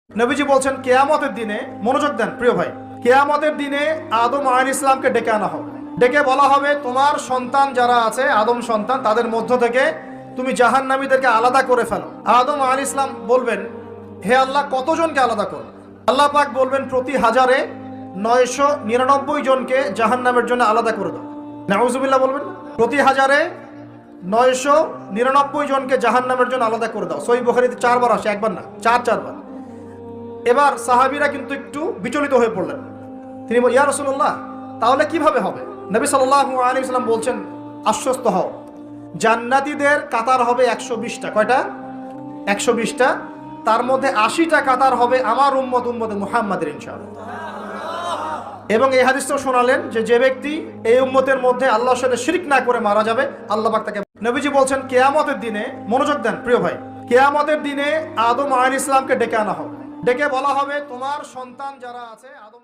নবীজি বলছেন কিয়ামতের দিনে, মনোযোগ দেন প্রিয় ভাই, কিয়ামতের দিনে আদম আলাইহিস সালামকে ডেকে আনা হবে। ডেকে বলা হবে তোমার সন্তান যারা আছে আদম সন্তান, তাদের মধ্য থেকে তুমি জাহান্নামীদেরকে আলাদা করে ফেলো। আদম আলাইহিস সালাম বলবেন, হে আল্লাহ, কতজনকে আলাদা করো? আল্লাহ পাক বলবেন, প্রতি হাজারে 999 জনকে জাহান্নামের জন্য আলাদা করে দাও। নাউজুবিল্লাহ বলবেন, প্রতি হাজারে 999 জনকে জাহান্নামের জন্য আলাদা করে দাও। সহিহ বুখারীতে 4 বার আসে, একবার না, 4 বার। এবার সাহাবীরা কিন্তু একটু বিচলিত হয়ে পড়লেন। তিনি বলেন, ইয়া রাসূলুল্লাহ, তাহলে কিভাবে হবে? নবী সাল্লাল্লাহু আলাইহি ওয়াসাল্লাম বলছেন, আশ্বস্ত হও, জান্নাতীদের কাতার হবে 120টা। কয়টা? 120টা। তার মধ্যে 80টা কাতার হবে আমার উম্মতে মুহাম্মাদের ইনশাআল্লাহ। এবং এই হাদিসটাও শোনালেন যে ব্যক্তি এই উম্মতের মধ্যে আল্লাহর সাথে শিরক না করে মারা যাবে, আল্লাহ পাক তাকে। নবীজি বলছেন কিয়ামতের দিনে, মনোযোগ দেন প্রিয় ভাই, কিয়ামতের দিনে আদম আলাইহিস সালামকে ডেকে আনা হবে। ডেকে বলা হবে তোমার সন্তান যারা আছে আদম